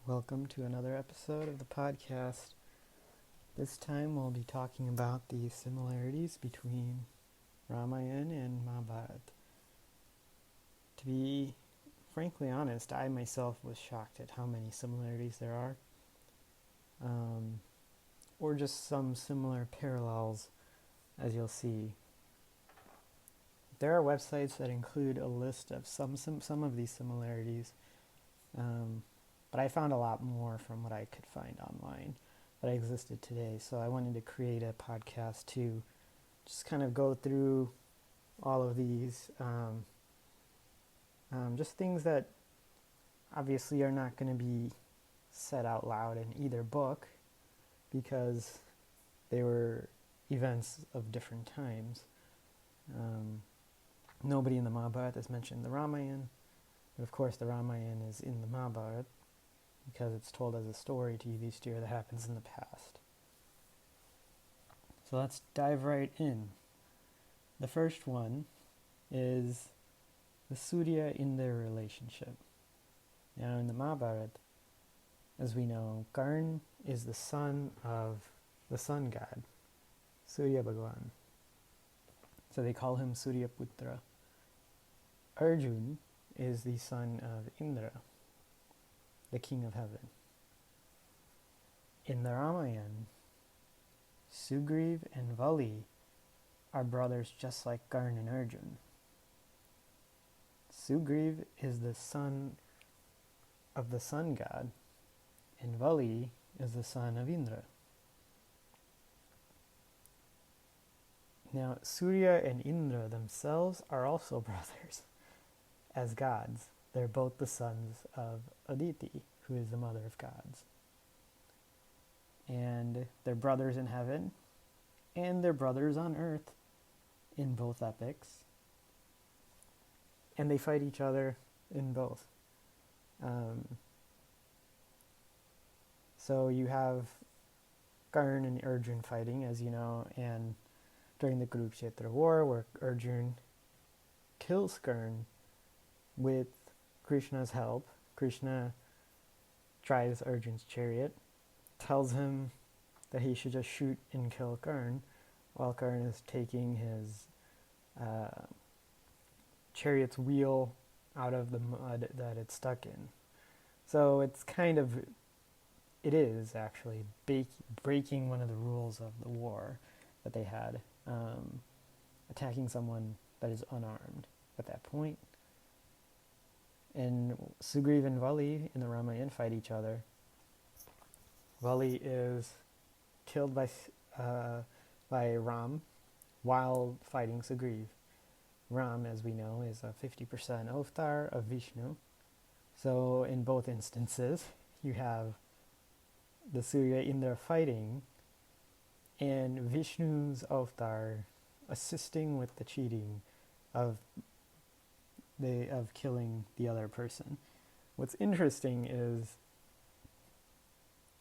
Welcome to another episode of the podcast. This time we'll be talking about the similarities between Ramayana and Mahabharata. To be frankly honest, I myself was shocked at how many similarities there are, or just some similar parallels, as you'll see. There are websites that include a list of some of these similarities, but I found a lot more from what I could find online that existed today. So I wanted to create a podcast to just kind of go through all of these, just things that obviously are not going to be said out loud in either book because they were events of different times. Nobody in the Mahabharata has mentioned the Ramayana, but of course the Ramayana is in the Mahabharata because it's told as a story to Yudhishthira that happens in the past. So let's dive right in. The first one is the Surya in their relationship. Now in the Mahabharata, as we know, Karna is the son of the sun god, Surya Bhagavan. So they call him Surya Putra. Arjuna is the son of Indra, the king of heaven. In the Ramayana, Sugriv and Vali are brothers just like Karna and Arjuna. Sugriv is the son of the sun god, and Vali is the son of Indra. Now, Surya and Indra themselves are also brothers as gods. They're both the sons of Aditi, who is the mother of gods. And they're brothers in heaven, and they're brothers on earth in both epics. And they fight each other in both. So you have Karna and Arjuna fighting, as you know, and during the Kurukshetra war, where Arjuna kills Karna with Krishna's help. Krishna tries Arjuna's chariot, tells him that he should just shoot and kill Karna, while Karna is taking his chariot's wheel out of the mud that it's stuck in. So it is actually breaking one of the rules of the war that they had, attacking someone that is unarmed at that point. And Sugriv and Vali in the Ramayana fight each other. Vali is killed by Ram while fighting Sugriv. Ram, as we know, is a 50% avatar of Vishnu. So in both instances, you have the Surya Indra fighting and Vishnu's avatar assisting with the cheating of killing the other person. What's interesting is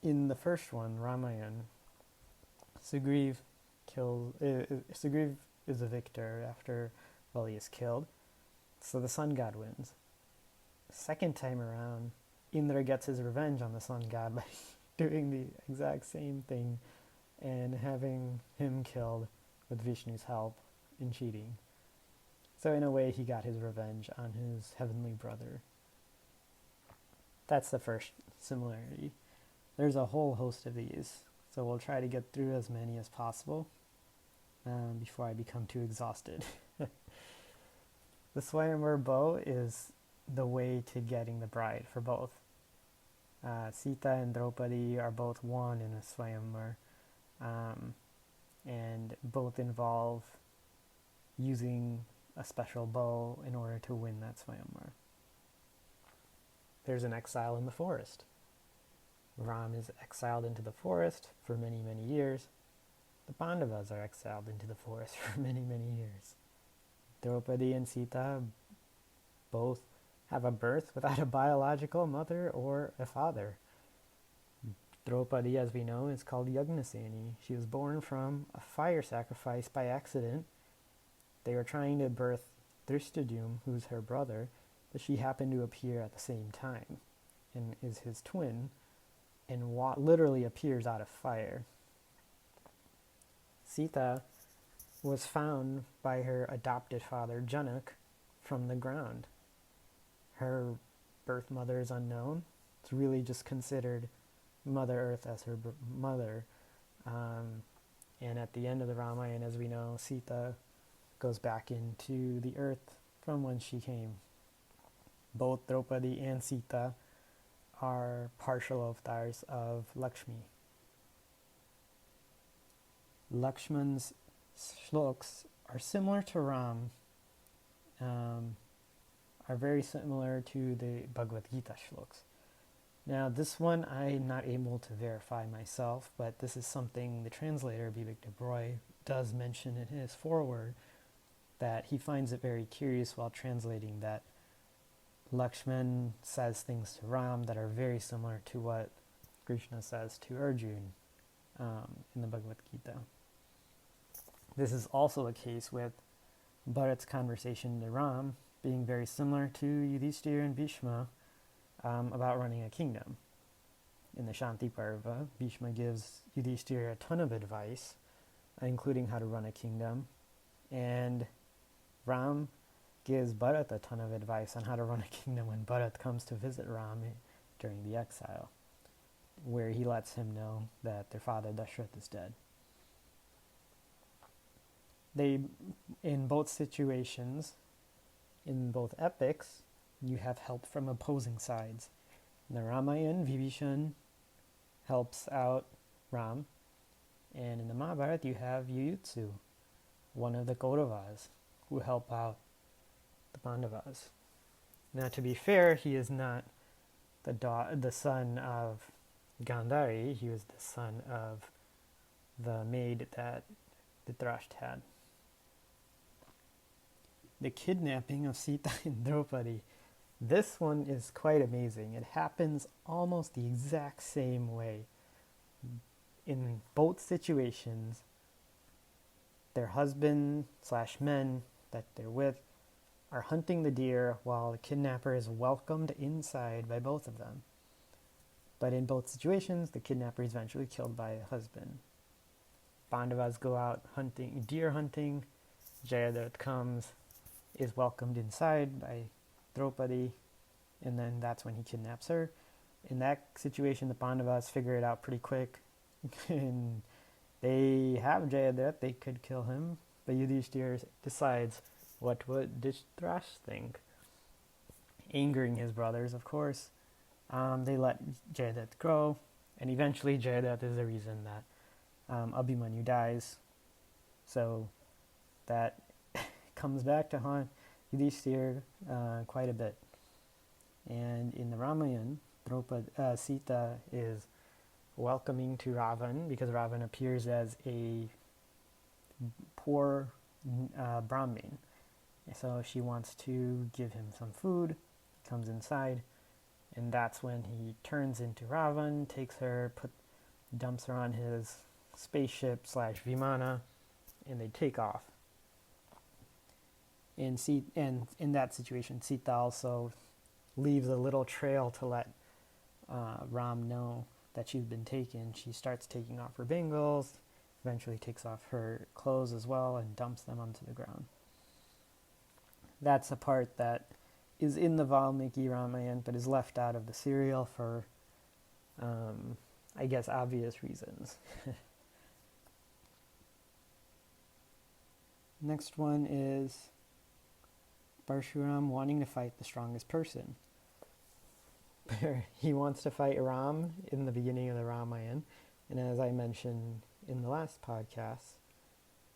in the first one, Ramayana, Sugriv is the victor after Vali is killed, so the sun god wins. Second time around, Indra gets his revenge on the sun god by doing the exact same thing and having him killed with Vishnu's help in cheating. So in a way, he got his revenge on his heavenly brother. That's the first similarity. There's a whole host of these, so we'll try to get through as many as possible before I become too exhausted. The Swayamvar bow is the way to getting the bride for both. Sita and Draupadi are both won in a Swayamvar, and both involve using a special bow in order to win that Swayamvar. There's an exile in the forest. Ram is exiled into the forest for many, many years. The Pandavas are exiled into the forest for many, many years. Draupadi and Sita both have a birth without a biological mother or a father. Draupadi, as we know, is called Yagnaseni. She was born from a fire sacrifice by accident. They were trying to birth Drishtadyumna, who's her brother, but she happened to appear at the same time. and is his twin, and literally appears out of fire. Sita was found by her adopted father, Janak, from the ground. Her birth mother is unknown. It's really just considered Mother Earth as her mother. And at the end of the Ramayana, as we know, Sita goes back into the earth from whence she came. Both Draupadi and Sita are partial avatars of Lakshmi. Lakshman's shloks are similar to Ram, are very similar to the Bhagavad Gita shloks. Now, this one I'm not able to verify myself, but this is something the translator, Vivek de Broy, does mention in his foreword, that he finds it very curious while translating that Lakshman says things to Ram that are very similar to what Krishna says to Arjuna in the Bhagavad Gita. This is also a case with Bharat's conversation to Ram being very similar to Yudhishthira and Bhishma about running a kingdom. In the Shanti Parva, Bhishma gives Yudhishthira a ton of advice, including how to run a kingdom, and Ram gives Bharat a ton of advice on how to run a kingdom when Bharat comes to visit Ram during the exile, where he lets him know that their father Dashrath is dead. They, in both situations, in both epics, you have help from opposing sides. In the Ramayana, Vibhishan helps out Ram, and in the Mahabharata you have Yuyutsu, one of the Kauravas, who help out the Pandavas. Now, to be fair, he is not the son of Gandhari. He was the son of the maid that Dhritarashtra had. The kidnapping of Sita and Draupadi. This one is quite amazing. It happens almost the exact same way. In both situations, their husband/men that they're with are hunting the deer while the kidnapper is welcomed inside by both of them. But in both situations, the kidnapper is eventually killed by the husband. Pandavas go out deer hunting. Jayadratha comes, is welcomed inside by Draupadi, and then that's when he kidnaps her. In that situation, the Pandavas figure it out pretty quick, and they have Jayadratha. They could kill him, but Yudhishthira decides what would Dhritarashtra think. Angering his brothers, of course, they let Jayadratha go, and eventually Jayadratha is the reason that Abhimanyu dies. So that comes back to haunt Yudhishthira quite a bit. And in the Ramayana, Sita is welcoming to Ravan because Ravan appears as a poor Brahmin. So she wants to give him some food, comes inside, and that's when he turns into Ravan, takes her, dumps her on his spaceship/Vimana, and they take off. And in that situation, Sita also leaves a little trail to let Ram know that she's been taken. She starts taking off her bangles, eventually takes off her clothes as well, and dumps them onto the ground. That's a part that is in the Valmiki Ramayana, but is left out of the serial for, I guess, obvious reasons. Next one is Parshuram wanting to fight the strongest person. He wants to fight Ram in the beginning of the Ramayana, and as I mentioned in the last podcast,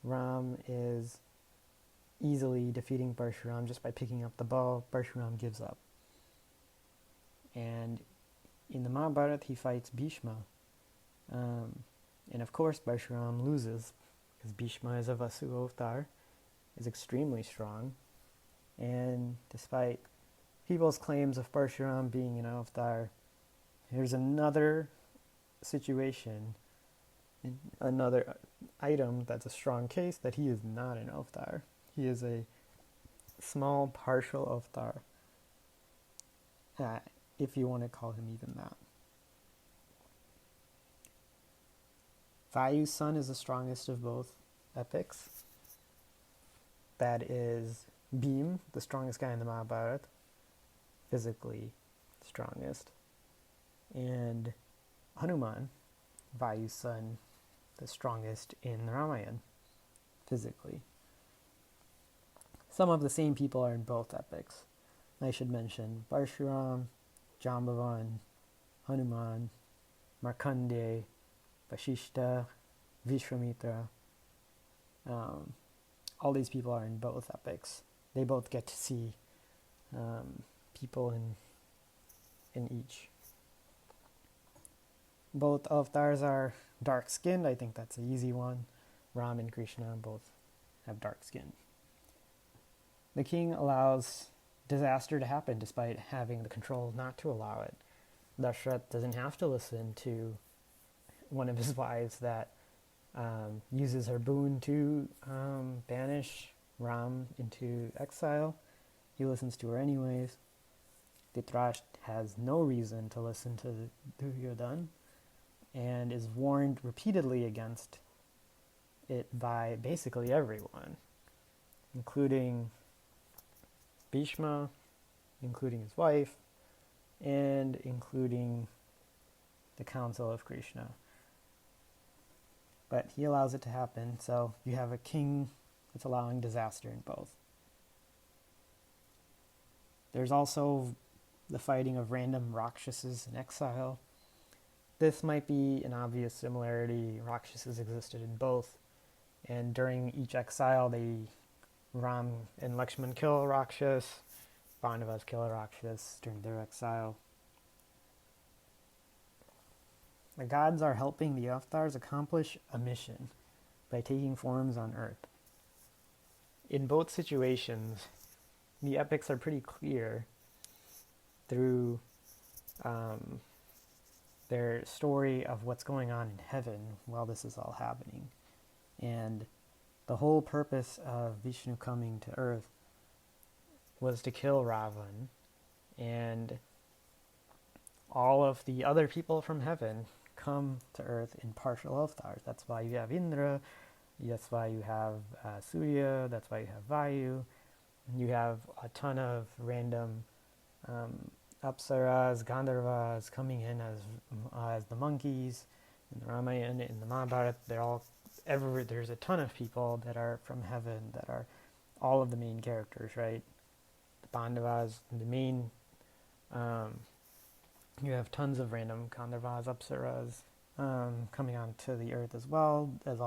Ram is easily defeating Parshuram just by picking up the bow. Parshuram gives up. And in the Mahabharata, he fights Bhishma. And of course, Parshuram loses, because Bhishma is a Vasu avatar, is extremely strong. And despite people's claims of Parshuram being an avatar, here's another situation, another item that's a strong case that he is not an avatar. He is a small partial avatar. if you want to call him even that. Vayu's son is the strongest of both epics. That is Bhim, the strongest guy in the Mahabharata, physically strongest. And Hanuman, Vayu's son, the strongest in the Ramayana, physically. Some of the same people are in both epics. I should mention Parshuram, Jambavan, Hanuman, Markandeya, Vashishta, Vishwamitra. All these people are in both epics. They both get to see people in each. Both avatars are dark-skinned. I think that's an easy one. Ram and Krishna both have dark skin. The king allows disaster to happen despite having the control not to allow it. Dashrath doesn't have to listen to one of his wives that uses her boon to banish Ram into exile. He listens to her anyways. Dhritarashtra has no reason to listen to Duryodhana and is warned repeatedly against it by basically everyone, including Bhishma, including his wife, and including the Council of Krishna. But he allows it to happen, so you have a king that's allowing disaster in both. There's also the fighting of random Rakshasas in exile. This might be an obvious similarity. Rakshasas existed in both, and during each exile, Ram and Lakshman kill a Rakshas, Pandavas kill a Rakshas during their exile. The gods are helping the avatars accomplish a mission by taking forms on Earth. In both situations, the epics are pretty clear through their story of what's going on in heaven while this is all happening. And the whole purpose of Vishnu coming to Earth was to kill Ravan, and all of the other people from heaven come to Earth in partial avatars. That's why you have Indra, that's why you have Surya, that's why you have Vayu, and you have a ton of random Apsaras, Gandharvas coming in as the monkeys. In the Ramayana, in the Mahabharata, there's a ton of people that are from heaven that are all of the main characters, right? The Pandavas, the main, you have tons of random Gandharvas, Apsaras coming onto the earth as well, as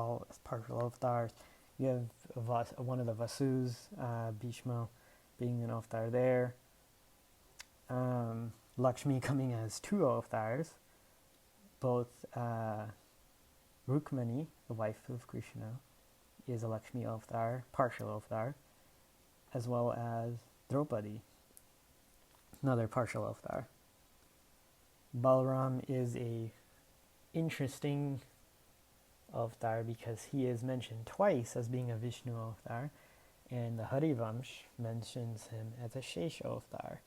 partial avatars. You have one of the Vasus, Bhishma, being an avatar there. Lakshmi coming as two avatars, both Rukmani, the wife of Krishna, is a Lakshmi avatar, partial avatar, as well as Draupadi, another partial avatar. Balaram is a interesting avatar because he is mentioned twice as being a Vishnu avatar, and the Harivamsh mentions him as a Shesha avatar.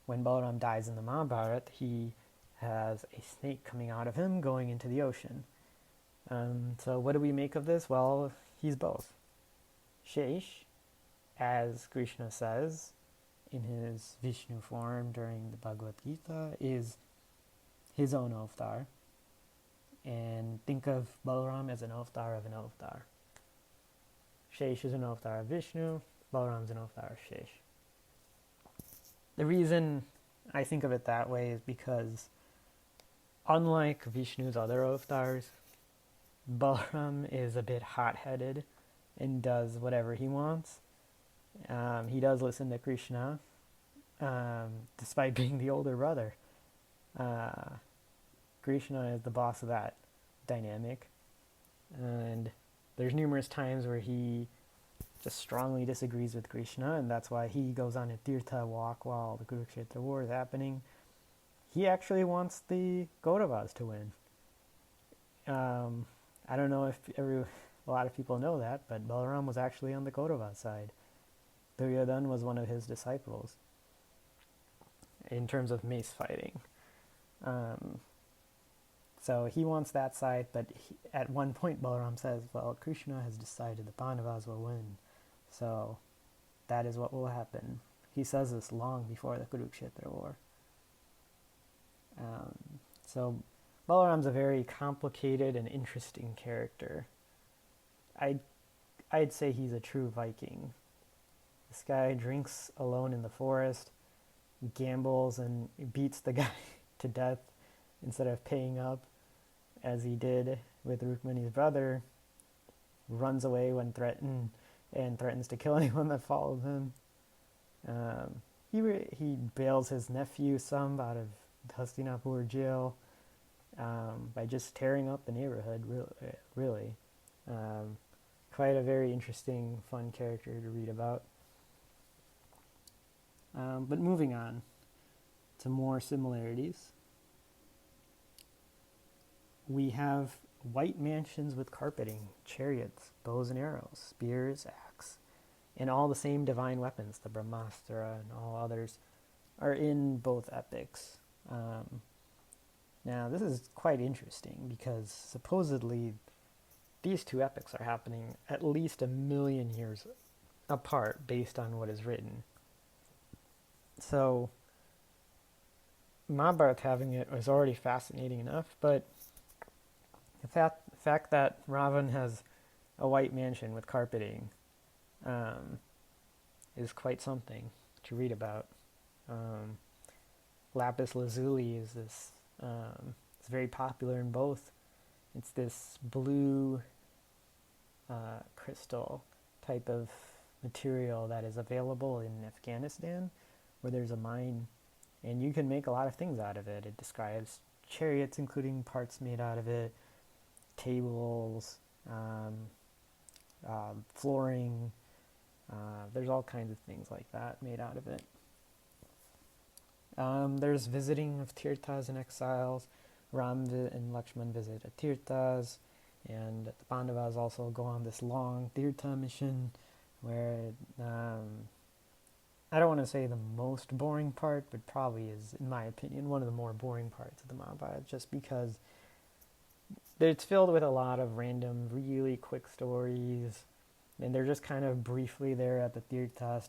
When Balaram dies in the Mahabharata, he has a snake coming out of him going into the ocean. So what do we make of this? Well, he's both. Shesh, as Krishna says in his Vishnu form during the Bhagavad Gita, is his own avatar. And think of Balaram as an avatar of an avatar. Shesh is an avatar of Vishnu, Balaram is an avatar of Shesh. The reason I think of it that way is because unlike Vishnu's other avatars, Balaram is a bit hot-headed and does whatever he wants. He does listen to Krishna, despite being the older brother. Krishna is the boss of that dynamic. And there's numerous times where he just strongly disagrees with Krishna, and that's why he goes on a Tirtha walk while the Kurukshetra war is happening. He actually wants the Kauravas to win. I don't know if a lot of people know that, but Balaram was actually on the Kaurava side. Duryodhana was one of his disciples. in terms of mace fighting. So he wants that side, but at one point Balaram says, well, Krishna has decided the Pandavas will win. So that is what will happen. He says this long before the Kurukshetra war. So Balaram's a very complicated and interesting character. I'd say he's a true Viking. This guy drinks alone in the forest, gambles and beats the guy to death instead of paying up, as he did with Rukmani's brother, runs away when threatened and threatens to kill anyone that follows him. He bails his nephew Samb out of Hastinapur jail by just tearing up the neighborhood, really. Quite a very interesting, fun character to read about. But moving on to more similarities. We have white mansions with carpeting, chariots, bows and arrows, spears, axe, and all the same divine weapons, the Brahmastra and all others, are in both epics. Now, this is quite interesting because supposedly these two epics are happening at least 1,000,000 years apart based on what is written. So, Mahabharata having it was already fascinating enough, but the fact that Ravan has a white mansion with carpeting is quite something to read about. Lapis lazuli is this, it's very popular in both. It's this blue crystal type of material that is available in Afghanistan, where there's a mine, and you can make a lot of things out of it. It describes chariots, including parts made out of it, tables, flooring. There's all kinds of things like that made out of it. There's visiting of tirthas and exiles. Ram and Lakshman visit tirthas, and the Pandavas also go on this long tirtha mission where I don't want to say the most boring part, but probably is, in my opinion, one of the more boring parts of the Mahabharata, just because it's filled with a lot of random, really quick stories, and they're just kind of briefly there at the tirthas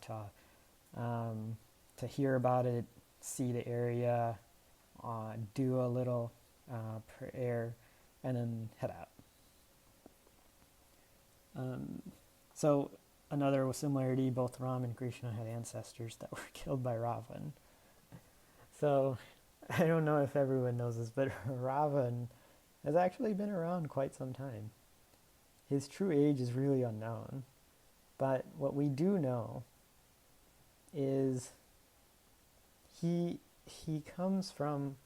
to hear about it, see the area, do a little prayer, and then head out. So another similarity, both Ram and Krishna had ancestors that were killed by Ravan. So I don't know if everyone knows this, but Ravan has actually been around quite some time. His true age is really unknown, but what we do know is he comes from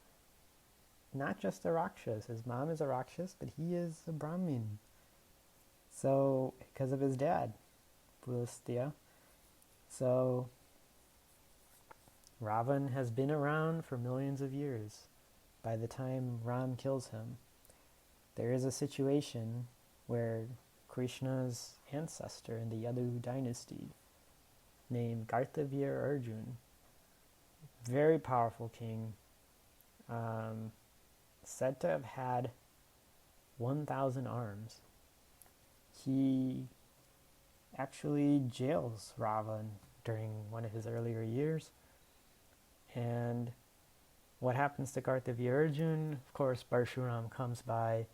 not just a Rakshas. His mom is a Rakshas, but he is a Brahmin. So, because of his dad, Pulastya. So, Ravan has been around for millions of years by the time Ram kills him. There is a situation where Krishna's ancestor in the Yadu dynasty, named Kartavya Arjuna, very powerful king, said to have had 1,000 arms. He actually jails Ravan during one of his earlier years. And what happens to Kartavya Arjuna? Of course, Parshuram comes by,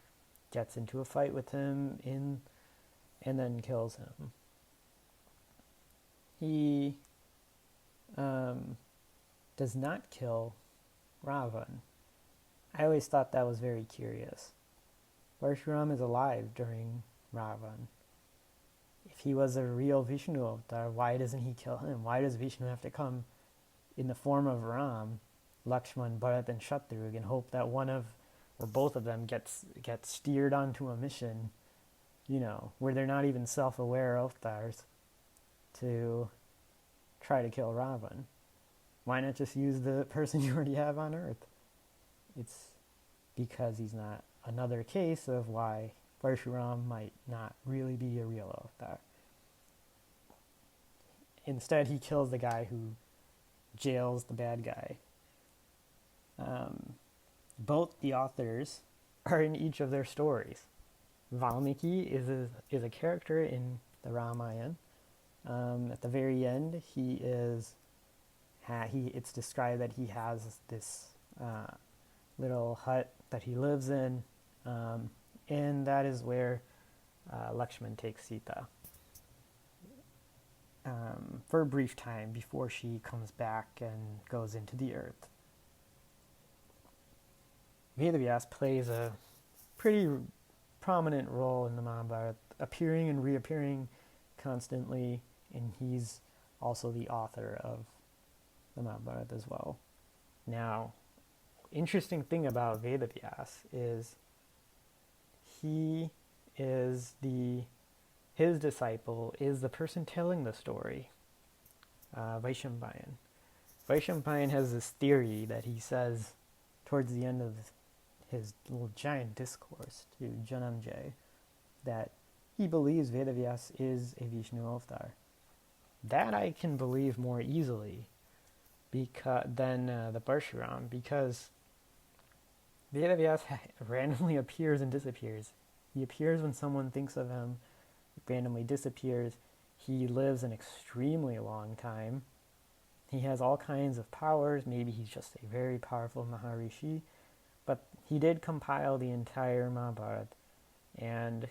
gets into a fight with him, and then kills him. He does not kill Ravan. I always thought that was very curious. Parshuram is alive during Ravan. If he was a real Vishnu avatar, why doesn't he kill him? Why does Vishnu have to come in the form of Ram, Lakshman, Bharat, and Shatrughan and hope that one of or both of them gets steered onto a mission, where they're not even self-aware avatars, to try to kill Ravan? Why not just use the person you already have on Earth? It's because he's not another case of why Parshuram might not really be a real avatar. Instead, he kills the guy who jails the bad guy. Both the authors are in each of their stories. Valmiki is a character in the Ramayana. At the very end, it's described that he has this little hut that he lives in, and that is where Lakshman takes Sita for a brief time before she comes back and goes into the earth. Vedavyas plays a pretty prominent role in the Mahabharata, appearing and reappearing constantly, and he's also the author of the Mahabharata as well. Now, interesting thing about Vedavyas is his disciple is the person telling the story, Vaishambhayan. Vaishambhayan has this theory that he says towards the end of his little giant discourse to Janamjay that he believes Vedavyas is a Vishnu avatar. That I can believe more easily than the Parshuram, because Vedavyas randomly appears and disappears. He appears when someone thinks of him, randomly disappears. He lives an extremely long time. He has all kinds of powers. Maybe he's just a very powerful Maharishi. But he did compile the entire Mahabharata and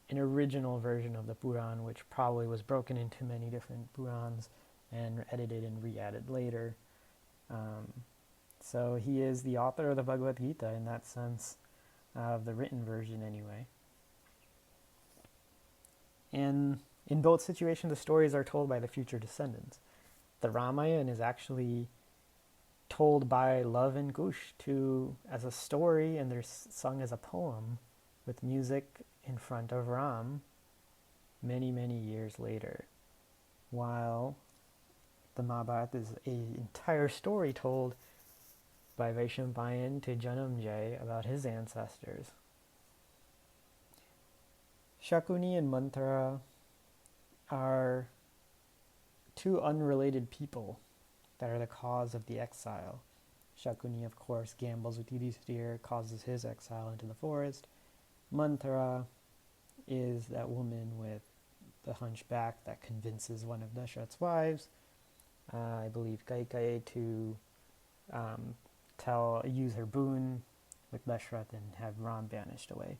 an original version of the Puran, which probably was broken into many different Purans and edited and re-added later. So he is the author of the Bhagavad Gita in that sense, of the written version anyway. And in both situations, the stories are told by the future descendants. The Ramayana is actually told by Love and Kush as a story, and they're sung as a poem with music in front of Ram many, many years later. While the Mahabharata is an entire story told by Vaishambhayan to Janamjay about his ancestors. Shakuni and Manthara are two unrelated people that are the cause of the exile. Shakuni, of course, gambles with Yudhishthira, causes his exile into the forest. Manthara is that woman with the hunchback that convinces one of Dashrath's wives, I believe Kaikeyi, to use her boon with Dashrath and have Ram banished away.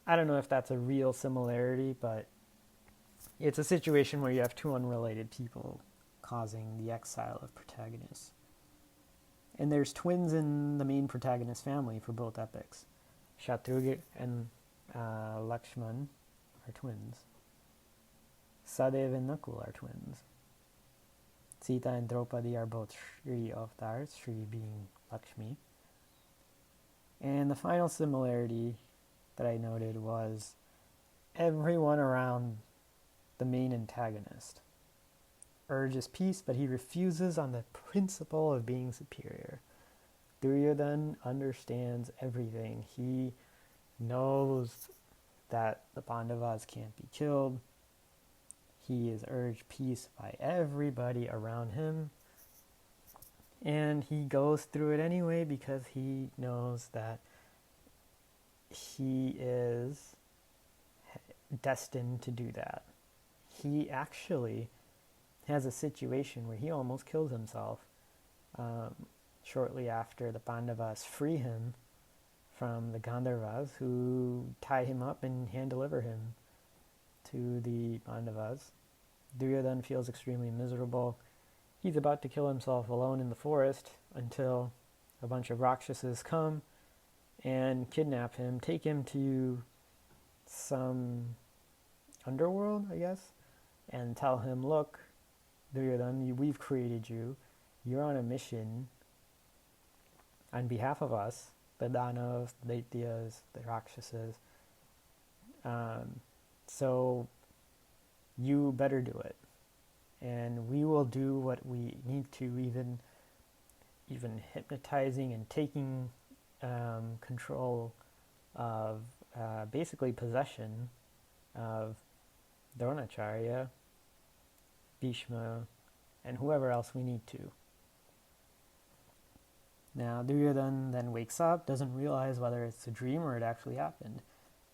I don't know if that's a real similarity, but it's a situation where you have two unrelated people causing the exile of protagonists. And there's twins in the main protagonist family for both epics. Shatrughna and Lakshman are twins. Sadev and Nakul are twins. Sita and Draupadi are both Shri avatars, Shri being Lakshmi. And the final similarity that I noted was everyone around the main antagonist urges peace, but he refuses on the principle of being superior. Duryodhana understands everything. He knows that the Pandavas can't be killed. He is urged peace by everybody around him. And he goes through it anyway because he knows that he is destined to do that. He actually has a situation where he almost kills himself shortly after the Pandavas free him from the Gandharvas, who tie him up and hand deliver him to the Pandavas. Duryodhana feels extremely miserable. He's about to kill himself alone in the forest until a bunch of Rakshasas come and kidnap him, take him to some underworld, I guess, and tell him, look, Duryodhana, we've created you. You're on a mission on behalf of us, the Danavas, the Daityas, the Rakshasas. So you better do it. And we will do what we need to, even hypnotizing and taking control of basically possession of Dronacharya, Bhishma, and whoever else we need to. Now, Duryodhana then wakes up, doesn't realize whether it's a dream or it actually happened,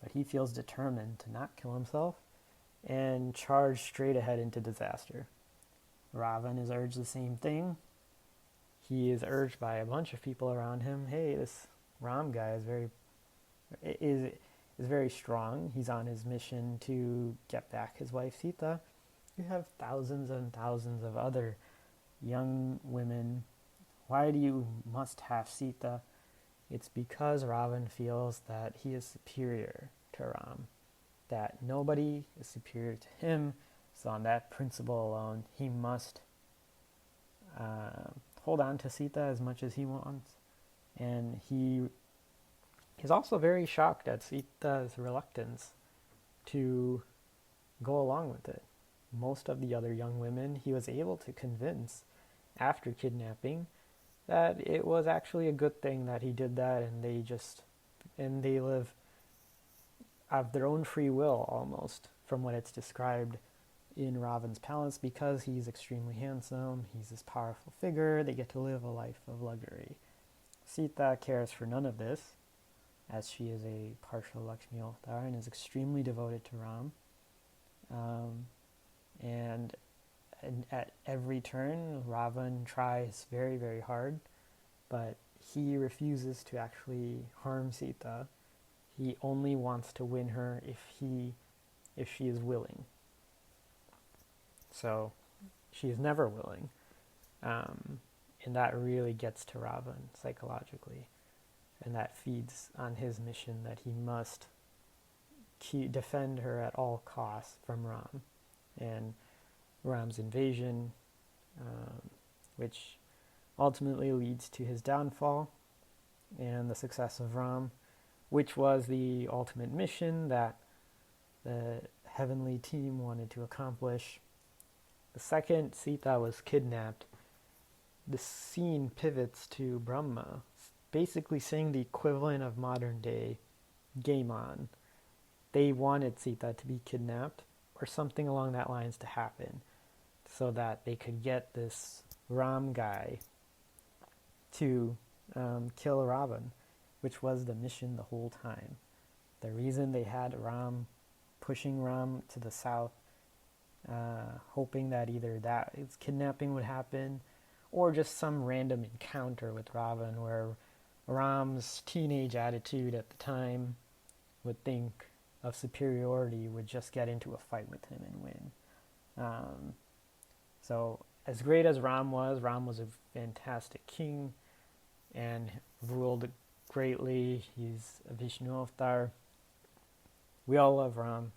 but he feels determined to not kill himself and charge straight ahead into disaster. Ravan is urged the same thing. He is urged by a bunch of people around him, hey, this Ram guy is very strong. He's on his mission to get back his wife Sita. You have thousands and thousands of other young women. Why do you must have Sita? It's because Ravan feels that he is superior to Ram, that nobody is superior to him. So on that principle alone, he must hold on to Sita as much as he wants. And he is also very shocked at Sita's reluctance to go along with it. Most of the other young women he was able to convince after kidnapping that it was actually a good thing that he did that, and they live of their own free will almost, from what it's described in Ravan's palace, because he's extremely handsome, he's this powerful figure, they get to live a life of luxury. Sita cares for none of this, as she is a partial Lakshmi Avatar and is extremely devoted to Ram. And at every turn, Ravan tries very, very hard, but he refuses to actually harm Sita. He only wants to win her if she is willing. So she is never willing. And that really gets to Ravan psychologically. And that feeds on his mission that he must defend her at all costs from Ram. And Ram's invasion, which ultimately leads to his downfall and the success of Ram, which was the ultimate mission that the heavenly team wanted to accomplish. The second Sita was kidnapped, the scene pivots to Brahma, basically saying the equivalent of modern day game on. They wanted Sita to be kidnapped or something along that lines to happen so that they could get this Ram guy to kill Ravan, which was the mission the whole time. The reason they had Ram pushing Ram to the south, hoping that either that kidnapping would happen or just some random encounter with Ravan where Ram's teenage attitude at the time would think of superiority would just get into a fight with him and win. So as great as Ram was a fantastic king and ruled greatly. He's a Vishnu avatar. We all love Ram,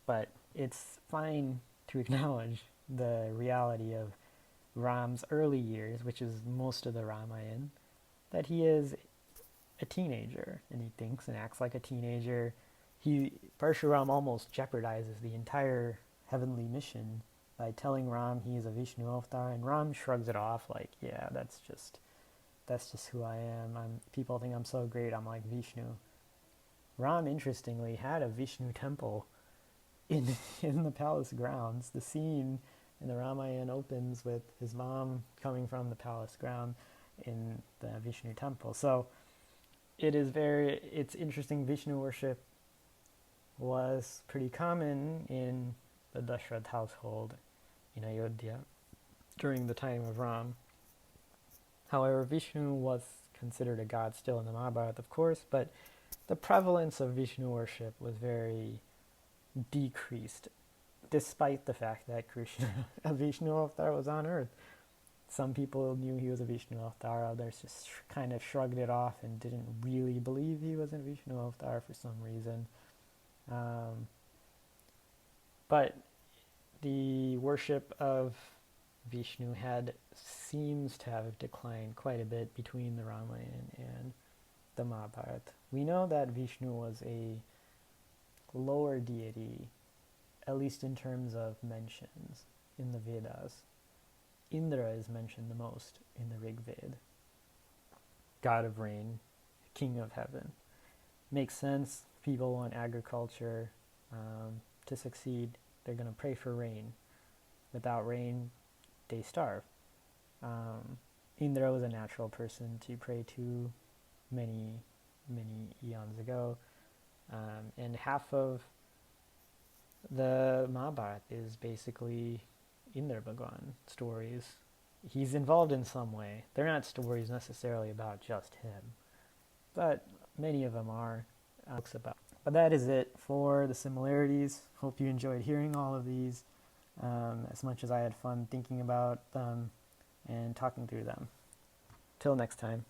but it's fine to acknowledge the reality of Ram's early years, which is most of the Ramayana, that he is a teenager and he thinks and acts like a teenager. Parshuram almost jeopardizes the entire heavenly mission by telling Ram he is a Vishnu avatar, and Ram shrugs it off like, yeah, that's just who I am. People think I'm so great, I'm like Vishnu. Ram, interestingly, had a Vishnu temple in the palace grounds. The scene in the Ramayana opens with his mom coming from the palace ground in the Vishnu temple. So it's interesting. Vishnu worship was pretty common in the Dashrath household in Ayodhya during the time of Ram. However, Vishnu was considered a god still in the Mahabharata, of course, but the prevalence of Vishnu worship was very decreased, despite the fact that Krishna, a Vishnu avatar, was on earth. Some people knew he was a Vishnu avatar, others just kind of shrugged it off and didn't really believe he was a Vishnu avatar for some reason. But the worship of Vishnu seems to have declined quite a bit between the Ramayana and the Mahabharata. We know that Vishnu was a lower deity, at least in terms of mentions in the Vedas. Indra is mentioned the most in the Rig Veda. God of rain, king of heaven. Makes sense. People want agriculture to succeed. They're going to pray for rain. Without rain, they starve. Indra was a natural person to pray to many, many eons ago. And half of the Mahabharata is basically Indra Bhagwan stories. He's involved in some way. They're not stories necessarily about just him, but many of them are books about. But that is it for the similarities. Hope you enjoyed hearing all of these as much as I had fun thinking about them and talking through them. Till next time.